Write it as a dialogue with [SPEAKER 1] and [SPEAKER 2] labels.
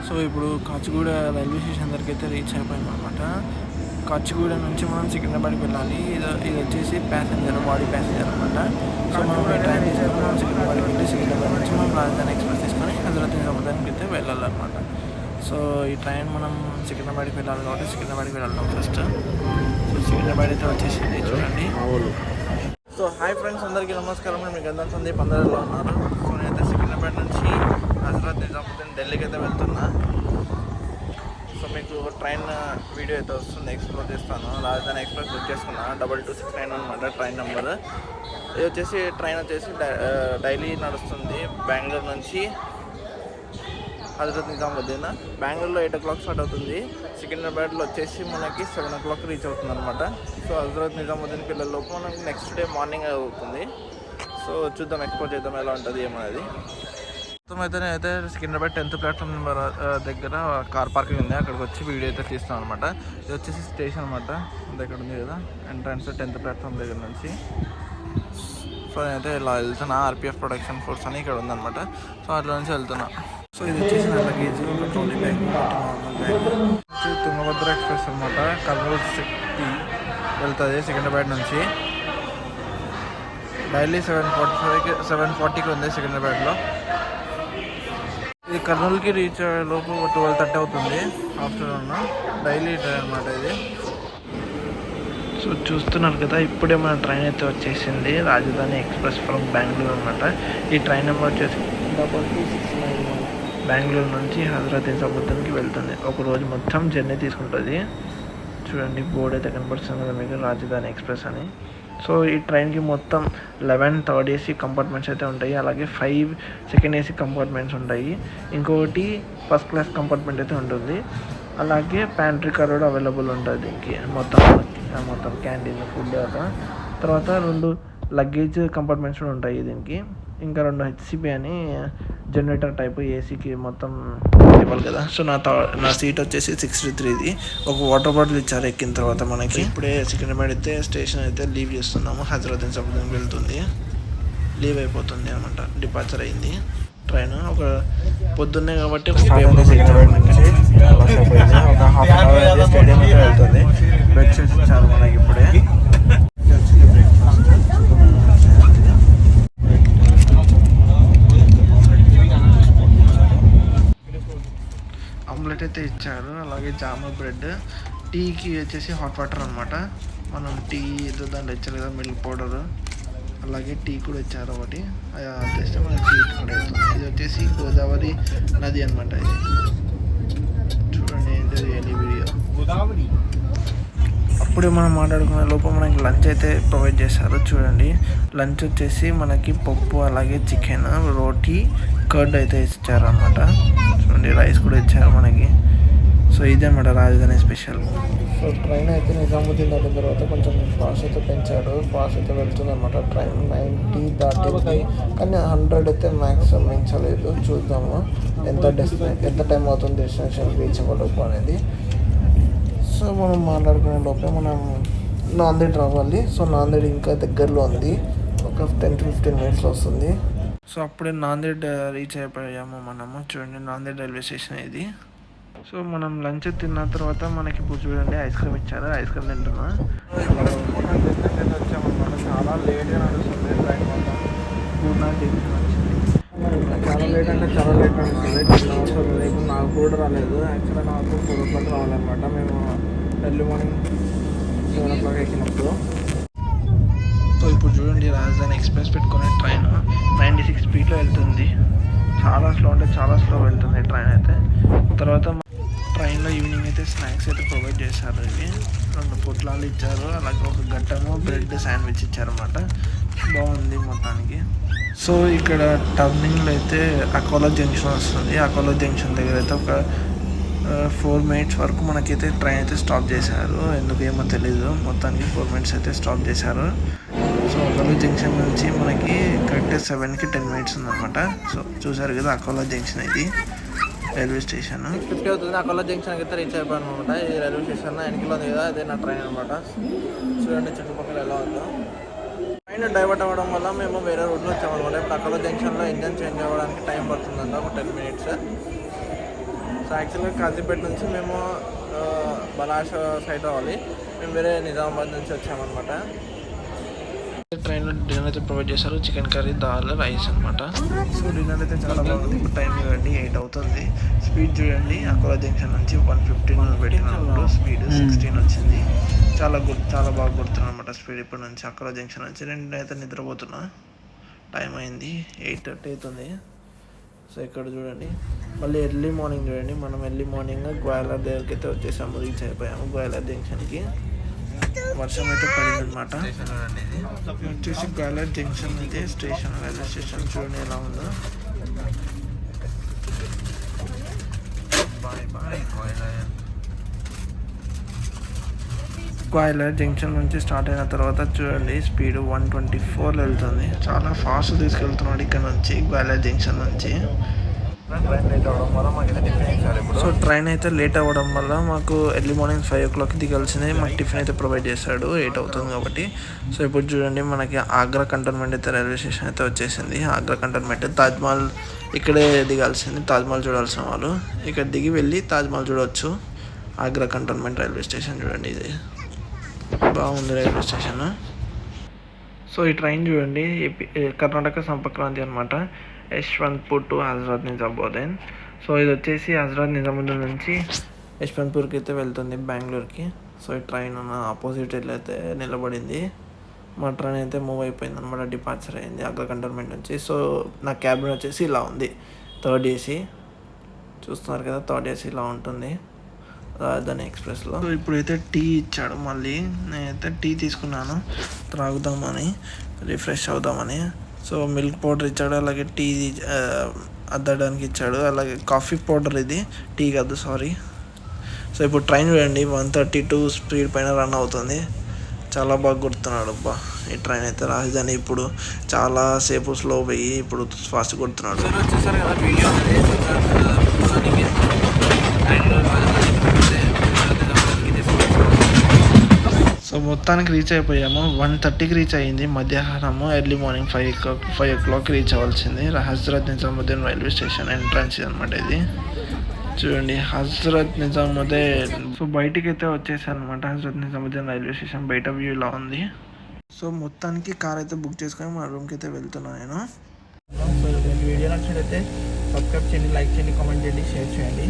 [SPEAKER 1] So ఇప్పుడు Kachiguda railway station దగ్గరికి అయితే రీచ్ అయిపోయాం అనమాట. కాచిగూడ నుంచి మనం సికింద్రాబాద్కి వెళ్ళాలి. ఇది వచ్చేసి ప్యాసింజర్, బాడీ ప్యాసింజర్ అనమాట. సో మనం ఈ ట్రైన్ తీసుకొని మనం సికింద్రాబాద్కి వెళ్ళి సికింద్రాబాద్ నుంచి మనం రాజధాని ఎక్స్ప్రెస్ తీసుకొని హజరత్ నిజాముద్దీన్కి అయితే వెళ్ళాలన్నమాట. సో ఈ ట్రైన్ మనం సికింద్రాబాద్కి వెళ్ళాలి కాబట్టి సికింద్రాబాద్కి వెళ్ళాలి ఫస్ట్. సో సికింద్రాబాద్ అయితే వచ్చేసింది చూడండి. సో హాయ్ ఫ్రెండ్స్, అందరికీ నమస్కారం. నేను మీకు అందరం సందీప్, అందరిలో ఉన్నారు. సో నేనైతే సికింద్రాబాద్ నుంచి హజరత్ నిజాముద్దీన్ ఢిల్లీకి అయితే వెళ్తున్నా. సో మీకు ట్రైన్ వీడియో అయితే వస్తుంది, ఎక్స్ప్లోర్ చేస్తాను. రాజధాని ఎక్స్ప్రెస్ బుక్ చేసుకున్నా 2269 అనమాట ట్రైన్ నెంబర్. ఇది వచ్చేసి ట్రైన్ వచ్చేసి డైలీ నడుస్తుంది బెంగళూరు నుంచి హజరత్ నిజాముద్దీన్. బెంగళూరులో 8 o'clock స్టార్ట్ అవుతుంది. సికింద్రాబాద్లో వచ్చేసి మనకి 7 o'clock రీచ్ అవుతుంది అనమాట. సో హజరత్ నిజాముద్దీన్కి వెళ్ళేలోపు మనకి నెక్స్ట్ డే మార్నింగ్ అవుతుంది. సో చూద్దాం, ఎక్స్ప్లోర్ చేద్దాం ఎలా ఉంటుంది ఏమనేది. మొత్తం అయితే సికింద్రాబాద్ 10th ప్లాట్ఫామ్ నెంబర్ దగ్గర కార్ పార్కింగ్ ఉంది, అక్కడికి వచ్చి వీడియో అయితే తీస్తాం అనమాట. ఇది వచ్చేసి స్టేషన్ అనమాట, దగ్గర ఉంది కదా ఎంట్రన్స్ 10th ప్లాట్ఫామ్ దగ్గర నుంచి. సో నేనైతే ఇలా వెళ్తున్నా. ఆర్పిఎఫ్ ప్రొడక్షన్ ఫోర్స్ అని ఇక్కడ ఉందన్నమాట. సో అట్లా నుంచి వెళ్తున్నా. సో ఇది వచ్చేసి నా లగేజ్, ఒక trolley bag, normal bag. Tungabhadra express అనమాట, కర్నూలు సిటీ వెళ్తుంది సికింద్రాబాద్ నుంచి. డైలీ 7:40కి ఉంది సికింద్రాబాద్లో. ఇది కర్నూలుకి రీచ్ అయ్యేలోపు 12:30 అవుతుంది ఆఫ్టర్నూన్. డైలీ ట్రైన్ అనమాట ఇది. సో చూస్తున్నారు కదా, ఇప్పుడే మన ట్రైన్ అయితే వచ్చేసింది, రాజధాని ఎక్స్ప్రెస్ ఫ్రమ్ బెంగళూరు అనమాట. ఈ ట్రైన్ నెంబర్ వచ్చేసి 2269 బెంగళూరు నుంచి హజరత్ నిజాముద్దీన్కి వెళ్తుంది. ఒక రోజు మొత్తం జర్నీ తీసుకుంటుంది. చూడండి, బోర్డు అయితే కనపడుతుంది కదా మీకు, రాజధాని ఎక్స్ప్రెస్ అని. సో ఈ ట్రైన్కి మొత్తం 11 థర్డ్ ఏసీ కంపార్ట్మెంట్స్ అయితే ఉంటాయి, అలాగే 5 సెకండ్ ఏసీ కంపార్ట్మెంట్స్ ఉంటాయి. ఇంకొకటి ఫస్ట్ క్లాస్ కంపార్ట్మెంట్ అయితే ఉంటుంది. అలాగే ప్యాంట్రీ కార్ కూడా అవైలబుల్ ఉంటుంది దీనికి. మొత్తం క్యాంటీన్, ఫుడ్ తర్వాత 2 లగేజ్ కంపార్ట్మెంట్స్ కూడా ఉంటాయి దీనికి. ఇంకా 2 హెచ్సిబి అని జనరేటర్ టైప్ ఏసీకి మొత్తం ఇవ్వాలి కదా. సో నా సీట్ వచ్చేసి 63ది. ఒక వాటర్ బాటిల్ ఇచ్చారు ఎక్కిన తర్వాత మనకి. ఇప్పుడే సికింద్రాబాద్ అయితే స్టేషన్ అయితే లీవ్ చేస్తున్నాము. హజరత్ నిజాముద్దీన్ వెళ్తుంది, లీవ్ అయిపోతుంది అనమాట. డిపార్చర్ అయింది ట్రైన్. ఒక పొద్దున్నే కాబట్టి ఒక హాఫ్ అన్ అవర్ అయితే స్టేడియం అయితే వెళ్తుంది. బ్రేక్ఫాస్ట్ ఇచ్చారు మనకి ఇప్పుడే. ఆమ్లెట్ అయితే ఇచ్చారు, అలాగే జామ బ్రెడ్. టీకి వచ్చేసి హాట్ వాటర్ అనమాట. మనం టీ ఏదో దాంట్లో ఇచ్చారు కదా, మిల్క్ పౌడర్, అలాగే టీ కూడా ఇచ్చారు ఒకటి. తెస్తే మనకి టీ ఇక్కడ అవుతుంది. ఇది వచ్చేసి గోదావరి నది అనమాట. ఇది చూడండి, ఏంటి వీడియో. అప్పుడే మనం మాట్లాడుకునే లోపు మనకి లంచ్ అయితే ప్రొవైడ్ చేశారు. చూడండి, లంచ్ వచ్చేసి మనకి పప్పు, అలాగే చికెన్, రోటీ, కర్డ్ అయితే ఇచ్చారు అనమాట. చూడండి, రైస్ కూడా ఇచ్చారు మనకి. సో ఇదే అనమాట రాజధాని స్పెషల్. సో ట్రైన్ అయితే నిజాముద్దీన్ దాటిన తర్వాత కొంచెం ఫాస్ట్ అయితే పెంచాడు. ఫాస్ట్ అయితే వెళ్తుంది అనమాట ట్రైన్. 90 దాటింది, కానీ 100 అయితే మ్యాక్స్ మించలేదు. చూద్దాము ఎంత టైం అవుతుంది డెస్టినేషన్ రీచ్ అవ్వలోపు అనేది. సో మనం మాట్లాడుకునే లోపే మనం నాందేడ్ రావాలి. సో నాందేడ్ ఇంకా దగ్గరలో ఉంది, ఒక 10 to 15 minutesలో వస్తుంది. సో అప్పుడే నాందేడ్ రీచ్ అయిపోయాము మనము. చూడండి, నాందేడ్ రైల్వే స్టేషన్ ఇది. సో మనం లంచ్ తిన్న తర్వాత మనకి ఇప్పుడు చూడండి ఐస్ క్రీమ్ ఇచ్చారు. ఐస్ క్రీమ్ తింటున్నా. వచ్చామన్నమాట. చాలా లేట్గా నడుస్తుంది ట్రైన్ మొత్తం. పూర్ణ జంక్షన్ వచ్చింది. చాలా లేట్ అంటే చాలా లేట్ నడుస్తుంది. 10 hours అవుతుంది. ఇప్పుడు నాకు కూడా రాలేదు. యాక్చువల్గా నాకు 4 o'clock రావాలన్నమాట. మేము ఎర్లీ మార్నింగ్ 7 o'clock ఎక్కినప్పుడు. సో ఇప్పుడు చూడండి, రాజధాని ఎక్స్ప్రెస్ పెట్టుకునే ట్రైన్ 96 స్పీడ్లో వెళ్తుంది. చాలా స్లో అంటే చాలా స్లో వెళ్తుంది ట్రైన్ అయితే. తర్వాత ట్రైన్లో ఈవినింగ్ అయితే స్నాక్స్ అయితే ప్రొవైడ్ చేశారు. ఇవి 2 పొట్లాలు ఇచ్చారు, అలాగే ఒక గట్టము బ్రెడ్ శాండ్విచ్ ఇచ్చారన్నమాట. బాగుంది మొత్తానికి. సో ఇక్కడ టర్నింగ్లో అయితే అకోలా జంక్షన్ వస్తుంది. అకోలా జంక్షన్ దగ్గర అయితే ఒక 4 minutes వరకు మనకైతే ట్రైన్ అయితే స్టాప్ చేశారు. ఎందుకు ఏమో తెలీదు, మొత్తానికి 4 minutes అయితే స్టాప్ చేశారు. సో అకోలా జంక్షన్ నుంచి మనకి కరెక్ట్ 7కి 10 minutes ఉందన్నమాట. సో చూసారు కదా, అకోలా జంక్షన్ ఇది రైల్వే స్టేషన్. 6:50 అవుతుంది. అకోలా జంక్షన్ అయితే రీచ్ అయిపోయాను అనమాట. ఈ రైల్వే స్టేషన్ 8 ఉంది కదా, అదే నా ట్రైన్ అనమాట. చూడండి చుట్టుపక్కల ఎలా ఉందో. ట్రైన్ డైవర్ట్ అవ్వడం వల్ల మేము వేరే రూట్లో వచ్చామన్నమాట. ఇప్పుడు అకోలా జంక్షన్లో ఇంజన్ చేంజ్ అవ్వడానికి టైం పడుతుందంట, ఒక 10 minutes. సో యాక్చువల్గా కాజీపేట నుంచి మేము బలాష సైడ్ రావాలి. మేము వేరే నిజామాబాద్ నుంచి వచ్చామన్నమాట. ట్రైన్లో డిన్నర్ అయితే ప్రొవైడ్ చేశారు, చికెన్ కర్రీ, దాల్, రైస్ అనమాట. సో డిన్నర్ అయితే చాలా బాగుంది. ఇప్పుడు టైం చూడండి 8 అవుతుంది. స్పీడ్ చూడండి, అకోలా జంక్షన్ నుంచి 115 పెట్టినప్పుడు స్పీడ్ 16 వచ్చింది. చాలా బాగా కొడుతున్నాను అనమాట స్పీడ్. ఇప్పటి నుంచి అకోలా జంక్షన్ నుంచి అయితే నిద్రపోతున్నా. టైం అయింది 8:30 అవుతుంది. సో ఇక్కడ చూడండి, మళ్ళీ ఎర్లీ మార్నింగ్ చూడండి, మనం ఎర్లీ మార్నింగ్ గ్వాలర్ దగ్గరికి అయితే వచ్చేసాము, రీచ్ అయిపోయాము గ్వాలర్ జంక్షన్కి. వర్షం అయితే పడిందనమాట. వచ్చేసి గ్వాలర్ జంక్షన్ అయితే స్టేషన్, రైల్వే స్టేషన్ చూడండి ఎలా ఉందో. గ్వాలర్ జంక్షన్ నుంచి స్టార్ట్ అయిన తర్వాత చూడండి స్పీడ్ 124 వెళ్తుంది. చాలా ఫాస్ట్ తీసుకెళ్తున్నాడు ఇక్కడ నుంచి గ్వాలర్ జంక్షన్ నుంచి. సో ట్రైన్ అయితే లేట్ అవ్వడం వల్ల మాకు ఎర్లీ మార్నింగ్ 5 o'clock దిగాల్సిందే. మాకు టిఫిన్ అయితే ప్రొవైడ్ చేశాడు 8 అవుతుంది కాబట్టి. సో ఇప్పుడు చూడండి మనకి ఆగ్రా కంటోన్మెంట్ అయితే రైల్వే స్టేషన్ అయితే వచ్చేసింది. ఆగ్రా కంటోన్మెంట్, తాజ్మహల్ ఇక్కడే దిగాల్సింది. తాజ్మహల్ చూడాల్సిన వాళ్ళు ఇక్కడ దిగి వెళ్ళి తాజ్మహల్ చూడవచ్చు. ఆగ్రా కంటోన్మెంట్ రైల్వే స్టేషన్ చూడండి, ఇది బాగుంది రైల్వే స్టేషన్. సో ఈ ట్రైన్ చూడండి కర్ణాటక సంపర్క్రాంతి అనమాట, యశ్వంత్పూర్ టు హజరత్ నిజాముద్దీన్. సో ఇది వచ్చేసి హజరత్ నిజాముద్దీన్ నుంచి యశ్వంత్పూర్కి అయితే వెళ్తుంది, బెంగళూరుకి. సో ఈ ట్రైన్ ఆపోజిట్ అయితే నిలబడింది. మా ట్రైన్ అయితే మూవ్ అయిపోయింది అనమాట, డిపార్చర్ అయింది ఆగ్రా కంటోన్మెంట్ నుంచి. సో నా క్యాబిన్ వచ్చేసి ఇలా ఉంది, 3rd AC చూస్తున్నారు కదా, 3rd AC ఇలా ఉంటుంది రాజధాని ఎక్స్ప్రెస్లో. సో ఇప్పుడైతే టీ ఇచ్చాడు, మళ్ళీ నేనైతే టీ తీసుకున్నాను త్రాగుదామని, రిఫ్రెష్ అవుదామని. సో మిల్క్ పౌడర్ ఇచ్చాడు, అలాగే టీ అద్దడానికి ఇచ్చాడు, అలాగే కాఫీ పౌడర్, ఇది టీ కాదు సారీ. సో ఇప్పుడు ట్రైన్ చూడండి 132 స్పీడ్ పైన రన్ అవుతుంది. చాలా బాగా కొడుతున్నాడు అబ్బా ఈ ట్రైన్ అయితే. రాజధాని ఇప్పుడు చాలా సేపు స్లో పోయి ఇప్పుడు ఫాస్ట్ కొడుతున్నాడు. వచ్చేసారు కదా వీడియో సో మొత్తానికి రీచ్ అయిపోయాము. 1:30కి రీచ్ అయ్యింది మధ్యాహ్నము. ఎర్లీ మార్నింగ్ 5 o'clock రీచ్ అవ్వాల్సింది. Hazrat Nizamuddin railway station entrance అనమాట ఇది. చూడండి హజరత్ నిజాముద్దీన్. సో బయటికి అయితే వచ్చేసాను అనమాట, హజరత్ నిజాముద్దీన్ రైల్వే స్టేషన్ బయట వ్యూ ఇలా ఉంది. సో మొత్తానికి కార్ అయితే బుక్ చేసుకొని మా రూమ్కి అయితే వెళ్తున్నాను నేను. సో వీడియో నచ్చినట్లయితే సబ్స్క్రైబ్ చేయండి, లైక్ చేయండి, కామెంట్ చేయండి, షేర్ చేయండి.